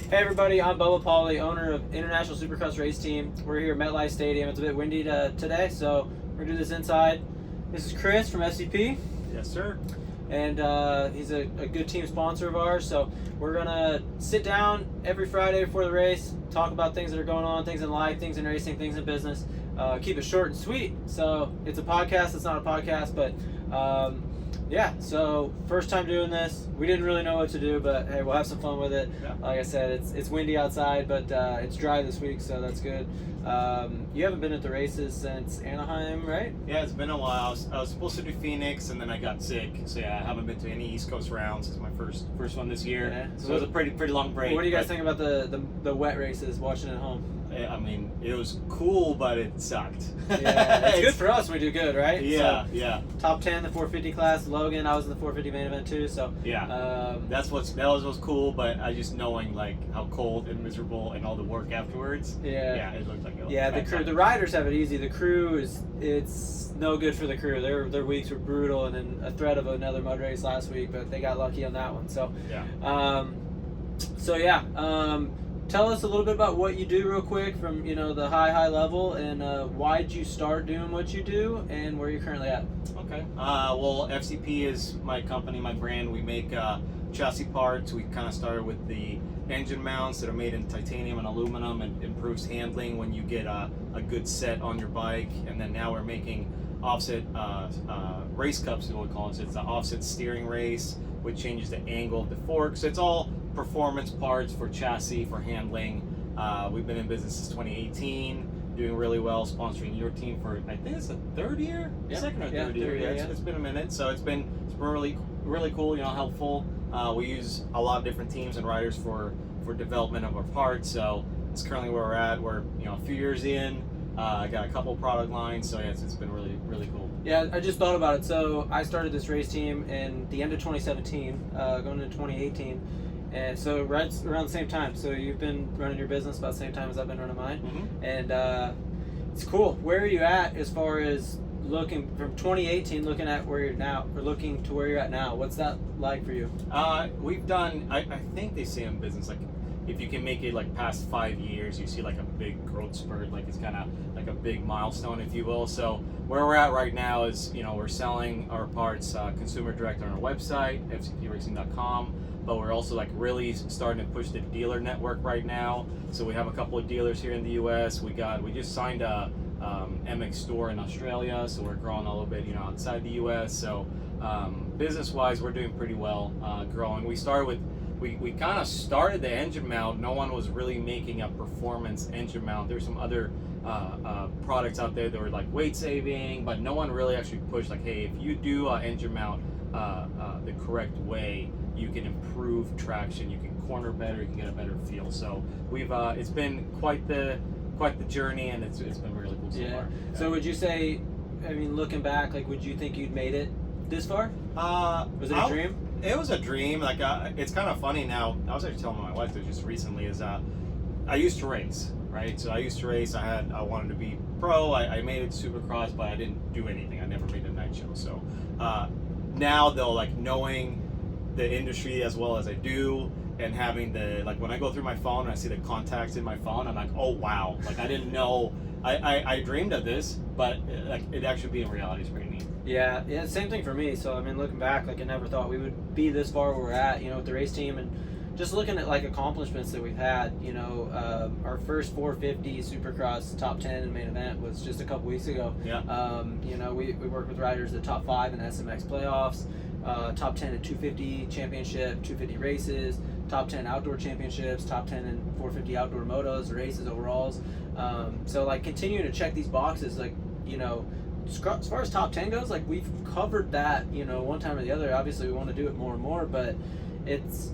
Hey everybody, I'm Bubba Pauli, owner of International Supercross Race Team. We're here at MetLife Stadium. It's a bit windy today, so we're going to do this inside. This is Kris from SCP. Yes, sir. And he's a good team sponsor of ours, so we're going to sit down every Friday before the race, talk about things that are going on, things in life, things in racing, things in business. Keep it short and sweet. So it's a podcast, it's not a podcast, but yeah, so first time doing this. We didn't really know what to do, but hey, we'll have some fun with it. Yeah. Like I said, it's windy outside, but it's dry this week, so that's good. You haven't been at the races since Anaheim, right? Yeah, it's been a while. I was supposed to do Phoenix, and then I got sick. So yeah, I haven't been to any East Coast rounds. It's my first one this year. Yeah. So it was a pretty long break. What do you guys think about the wet races, watching at home? I mean, it was cool, but it sucked. Yeah, it's good for us when we do good, right? Yeah, so, yeah. Top 10 the 450 class. Logan, I was in the 450 main event too. So yeah, that was cool. But I just knowing like how cold and miserable and all the work afterwards. Yeah, it looked like the riders have it easy. The crew it's no good for the crew. Their weeks were brutal, and then a threat of another mud race last week, but they got lucky on that one. So tell us a little bit about what you do real quick from the high level, and why did you start doing what you do, and where you're currently at. Okay. Well, FCP is my company, my brand. We make chassis parts. We kind of started with the engine mounts that are made in titanium and aluminum, and improves handling when you get a good set on your bike. And then now we're making offset race cups, is what we call it. So it's an offset steering race, which changes the angle of the fork. So it's all performance parts for chassis, for handling. We've been in business since 2018, doing really well, sponsoring your team for, I think it's the third year? Second or third year. It's been a minute, so it's been really cool, helpful. We use a lot of different teams and riders for development of our parts, so it's currently where we're at. We're a few years in. I got a couple product lines, so yeah, it's been really cool. Yeah, I just thought about it. So I started this race team in the end of 2017, going into 2018. And so right around the same time. So you've been running your business about the same time as I've been running mine. Mm-hmm. And it's cool. Where are you at as far as looking from 2018, looking at where you're now, or looking to where you're at now? What's that like for you? We've done, I think they say in business, like if you can make it like past 5 years, you see like a big growth spurt, like it's kind of like a big milestone, if you will. So where we're at right now is, we're selling our parts consumer direct on our website, fcpracing.com. But we're also like really starting to push the dealer network right now. So we have a couple of dealers here in the U.S. We just signed a MX store in Australia, so we're growing a little bit, outside the U.S. So business-wise, we're doing pretty well, growing. We kind of started the engine mount. No one was really making a performance engine mount. There's some other products out there that were like weight saving, but no one really actually pushed like, hey, if you do an engine mount the correct way, you can improve traction, you can corner better, you can get a better feel. So we've it's been quite the journey, and it's been really cool so far. Yeah. So would you say, I mean, looking back, like, would you think you'd made it this far? Was it a dream? It was a dream. Like it's kind of funny now. I was actually telling my wife this just recently. Is I used to race, right? So I used to race. I wanted to be pro. I made it to Supercross, but I didn't do anything. I never made a night show. So now though, like knowing the industry as well as I do, and having when I go through my phone and I see the contacts in my phone, I'm like, oh wow, like I didn't know. I dreamed of this, but like it actually being reality is pretty neat. Yeah, same thing for me. So I mean, looking back, like I never thought we would be this far where we're at, with the race team, and just looking at like accomplishments that we've had. Our first 450 Supercross top 10 in main event was just a couple weeks ago. Yeah. We worked with riders at top 5 in SMX playoffs, top 10 in 250 championship, 250 races, top 10 outdoor championships, top 10 in 450 outdoor motos, races, overalls. So like continuing to check these boxes, like, as far as top 10 goes, like we've covered that, one time or the other. Obviously we want to do it more and more, but it's,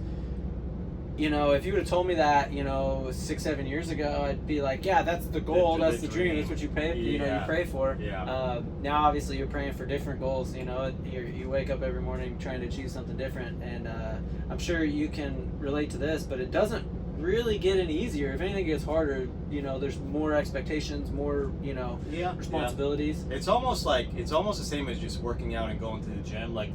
if you would have told me that, 6-7 years ago, I'd be like, yeah, that's the goal, that's the dream, that's what you pay, you pray for. Yeah. Now obviously you're praying for different goals. You wake up every morning trying to achieve something different, and I'm sure you can relate to this, but it doesn't really get any easier. If anything gets harder, you know, there's more expectations, more, you know, responsibilities. It's almost the same as just working out and going to the gym. Like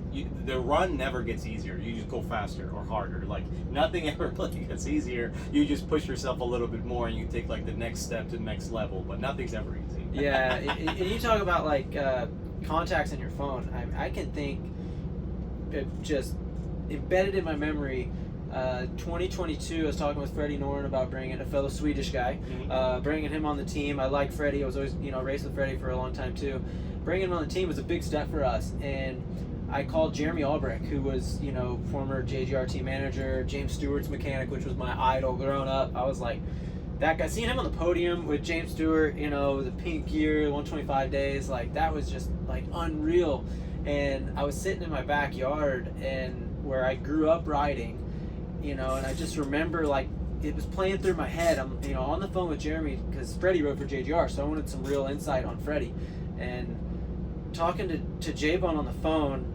the run never gets easier. You just go faster or harder. Like nothing ever really gets easier. You just push yourself a little bit more and you take like the next step to the next level. But nothing's ever easy. Yeah, and you talk about like contacts in your phone. I can think it just embedded in my memory. 2022, I was talking with Freddie Noren about bringing a fellow Swedish guy, bringing him on the team. I like Freddie. I was always, you know, raced with Freddie for a long time too. Bringing him on the team was a big step for us. And I called Jeremy Albrecht, who was, you know, former JGRT manager, James Stewart's mechanic, which was my idol growing up. I was like, that guy, seeing him on the podium with James Stewart, you know, the pink gear, 125 days, like that was just like unreal. And I was sitting in my backyard and where I grew up riding, you know, and I just remember like it was playing through my head. I'm, you know, on the phone with Jeremy because Freddie rode for JGR, so I wanted some real insight on Freddie. And talking to J-Bone on the phone,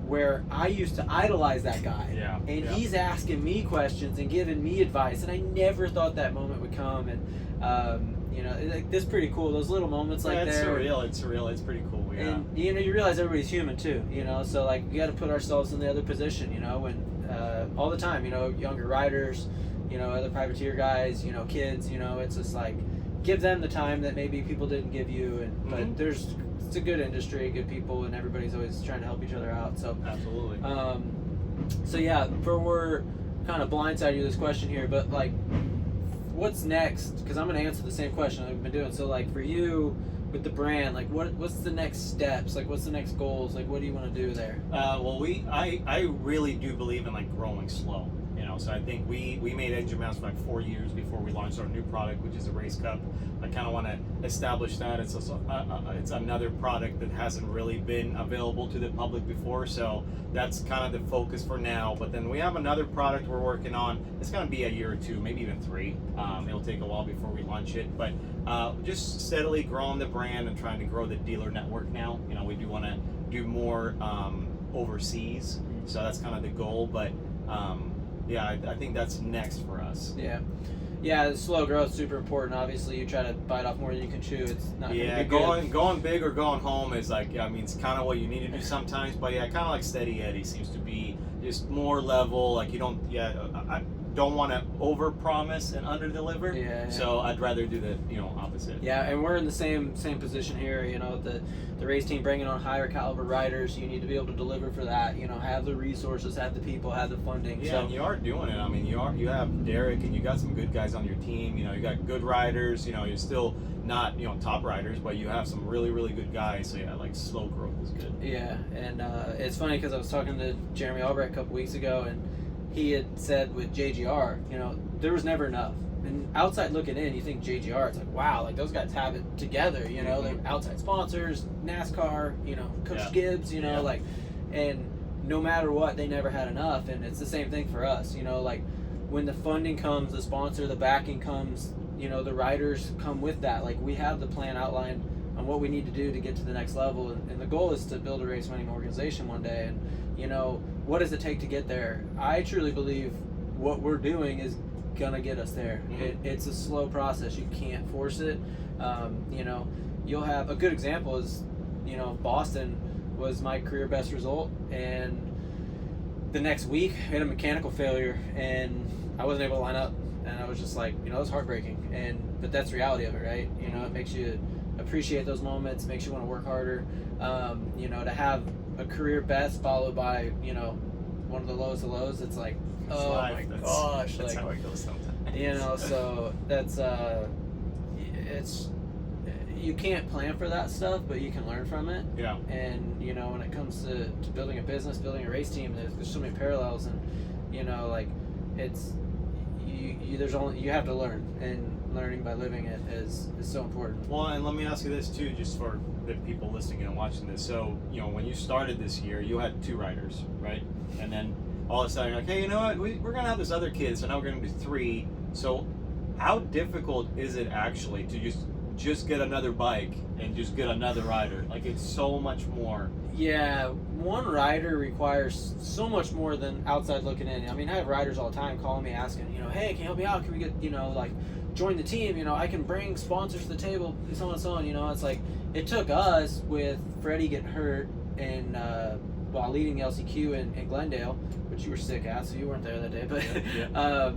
where I used to idolize that guy, he's asking me questions and giving me advice, and I never thought that moment would come. And you know, like this pretty cool. Those little moments like it's that. Surreal. It's surreal. It's pretty cool. Yeah. And you know, you realize everybody's human too. You know, so like we got to put ourselves in the other position. You know, when all the time, you know, younger riders, you know, other privateer guys, you know, kids, you know, it's just like give them the time that maybe people didn't give you. And but it's a good industry, good people, and everybody's always trying to help each other out. So absolutely. So yeah, we're kind of blindsided you with this question here, but like, what's next? Because I'm going to answer the same question I've been doing. So like for you with the brand, like what's the next steps? Like what's the next goals? Like what do you want to do there? Well, I really do believe in like growing slow. You know, so I think we made engine mounts for like 4 years before we launched our new product, which is a race cup. I kind of want to establish that. It's also, it's another product that hasn't really been available to the public before, so that's kind of the focus for now. But then we have another product we're working on. It's going to be a year or two, maybe even 3. It'll take a while before we launch it, but just steadily growing the brand and trying to grow the dealer network now. You know, we do want to do more overseas, so that's kind of the goal. But yeah, I think that's next for us. Yeah, the slow growth is super important. Obviously, you try to bite off more than you can chew. It's not going big or going home is like, I mean, it's kind of what you need to do sometimes. But yeah, kind of like Steady Eddie seems to be just more level. Like you don't, I don't want to over promise and under deliver. So I'd rather do the opposite. Yeah, and we're in the same position here. You know, the race team bringing on higher caliber riders. You need to be able to deliver for that. You know, have the resources, have the people, have the funding. Yeah, and you are doing it. I mean, you have Derek, and you got some good guys on your team. You know, you got good riders. You know, you're still not top riders, but you have some really good guys. So yeah, like slow growth is good. Yeah, and it's funny because I was talking to Jeremy Albrecht a couple weeks ago, and he had said with JGR, you know, there was never enough. And outside looking in, you think JGR, it's like, wow, like those guys have it together, you know, they're outside sponsors, NASCAR, you know, Coach Gibbs, you know, like, and no matter what, they never had enough. And it's the same thing for us, you know, like when the funding comes, the sponsor, the backing comes, you know, the riders come with that. Like we have the plan outlined on what we need to do to get to the next level. And the goal is to build a race winning organization one day. And, you know, what does it take to get there? I truly believe what we're doing is gonna get us there. It's a slow process. You can't force it. You know, you'll have a good example is, you know, Boston was my career best result, and the next week I had a mechanical failure and I wasn't able to line up, and I was just like, you know, it was heartbreaking. But that's the reality of it, right? You know, it makes you appreciate those moments, makes you want to work harder. You know, to have a career best followed by, you know, one of the lowest of lows, it's like, oh my gosh, that's like, how it goes sometimes. You know, so that's it's, you can't plan for that stuff, but you can learn from it. Yeah. And you know, when it comes to building a business, building a race team, there's so many parallels, and you know, like it's you have to learn, and learning by living it is so important. Well, and let me ask you this too, just for the people listening and watching this. So, you know, when you started this year, you had 2 riders, right? And then all of a sudden you're like, hey, you know what? We're going to have this other kid, so now we're going to do 3. So how difficult is it actually to just just get another bike and just get another rider. Like, it's so much more. Yeah, one rider requires so much more than outside looking in. I mean, I have riders all the time calling me asking, hey, can you help me out? Can we get, like, join the team? I can bring sponsors to the table, so on and so on. It's like, it took us with Freddie getting hurt and while leading LCQ in Glendale, which you were sick at, so you weren't there that day. But Yeah.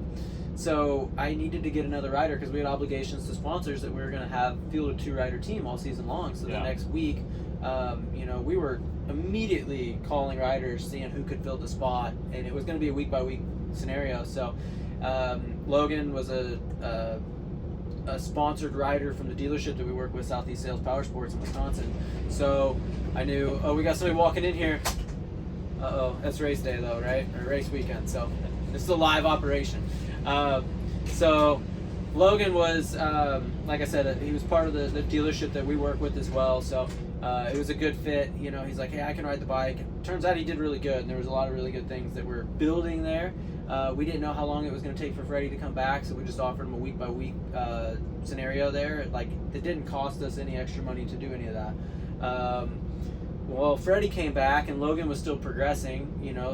so I needed to get another rider because we had obligations to sponsors that we were going to have field a 2-rider team all season long. So the next week, we were immediately calling riders, seeing who could fill the spot, and it was going to be a week-by-week scenario. So Logan was a sponsored rider from the dealership that we work with, Southeast Sales Power Sports in Wisconsin. So I knew, we got somebody walking in here. That's race day though, right? Or race weekend. So this is a live operation. So Logan was, like I said, he was part of the dealership that we work with as well. So it was a good fit. He's like, hey, I can ride the bike. Turns out he did really good, and there was a lot of really good things that we're building there. We didn't know how long it was going to take for Freddie to come back, so we just offered him a week-by-week scenario there. Like, it didn't cost us any extra money to do any of that. Well, Freddie came back, and Logan was still progressing,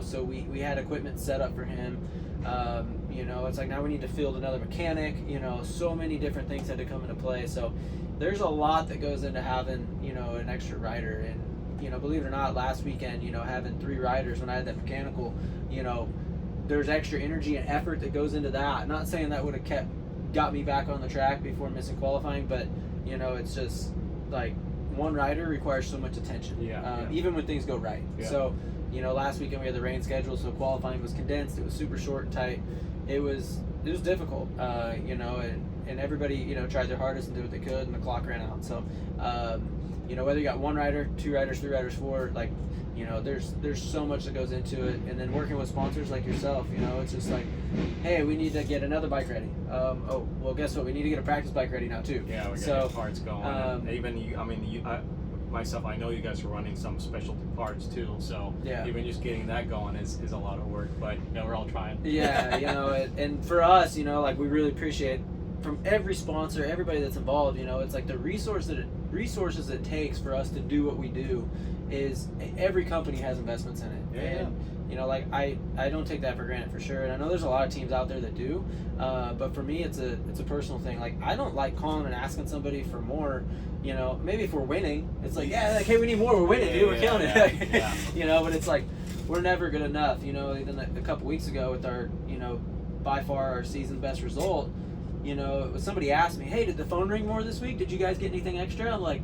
so we had equipment set up for him. It's like now we need to field another mechanic, so many different things had to come into play. So there's a lot that goes into having, an extra rider. And, believe it or not, last weekend, having 3 riders when I had that mechanical, there's extra energy and effort that goes into that. I'm not saying that would have got me back on the track before missing qualifying, but, it's just like one rider requires so much attention, even when things go right. Yeah. So, last weekend we had the rain schedule, so qualifying was condensed. It was super short and tight. It was difficult, and everybody, tried their hardest and did what they could, and the clock ran out. So, whether you got 1 rider, 2 riders, 3 riders, 4, like, there's so much that goes into it. And then working with sponsors like yourself, it's just like, hey, we need to get another bike ready. Well, guess what? We need to get a practice bike ready now too. Yeah, we got parts going. Even you, myself, I know you guys are running some specialty parts too, so even just getting that going is a lot of work, but we're all trying. And for us, like, we really appreciate from every sponsor, everybody that's involved. It's like the resources it takes for us to do what we do is every company has investments in it. And like, I don't take that for granted, for sure. And I know there's a lot of teams out there that do, but for me it's a personal thing. Like, I don't like calling and asking somebody for more. Maybe if we're winning, it's like, hey, we need more, we're winning, dude, we're killing it. But it's like, we're never good enough. Even a couple weeks ago with our, by far our season best result, somebody asked me, hey, did the phone ring more this week? Did you guys get anything extra? I'm like,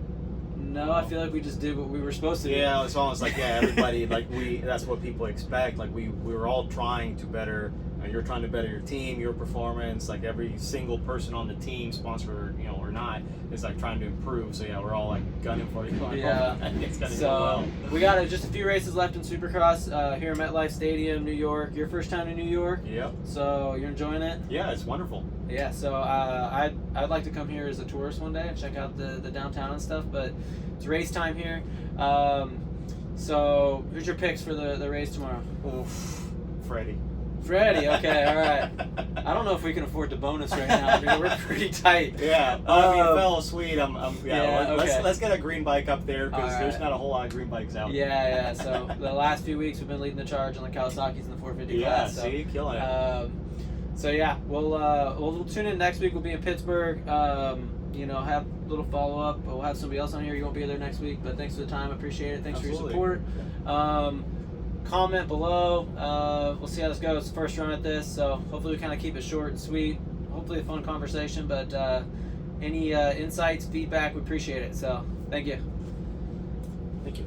no, I feel like we just did what we were supposed to do. Yeah, it's almost like, everybody, like, that's what people expect. Like, we were all trying to better, you're trying to better your team, your performance. Like, every single person on the team, sponsor, or not, is like trying to improve. So we're all like gunning for you. It's gonna go well. We got just a few races left in Supercross here at MetLife Stadium, New York. Your first time in New York? Yep. So you're enjoying it? Yeah, it's wonderful. Yeah, so I'd like to come here as a tourist one day and check out the downtown and stuff, but it's race time here. So who's your picks for the race tomorrow? Oof, Freddie, okay, all right. I don't know if we can afford the bonus right now. I mean, we're pretty tight. Yeah, if you fell sweet, okay. Let's get a green bike up there, because there's right. not a whole lot of green bikes out there. Yeah. So the last few weeks we've been leading the charge on the Kawasaki's in the 450 class. See, killing it. So yeah, we'll tune in next week. We'll be in Pittsburgh. Have a little follow up. We'll have somebody else on here. You won't be there next week, but thanks for the time. I appreciate it. Thanks Absolutely. for your support. Comment below. We'll see how this goes. First run at this, so hopefully we kind of keep it short and sweet. Hopefully a fun conversation, but any insights, feedback, we appreciate it. So thank you. Thank you.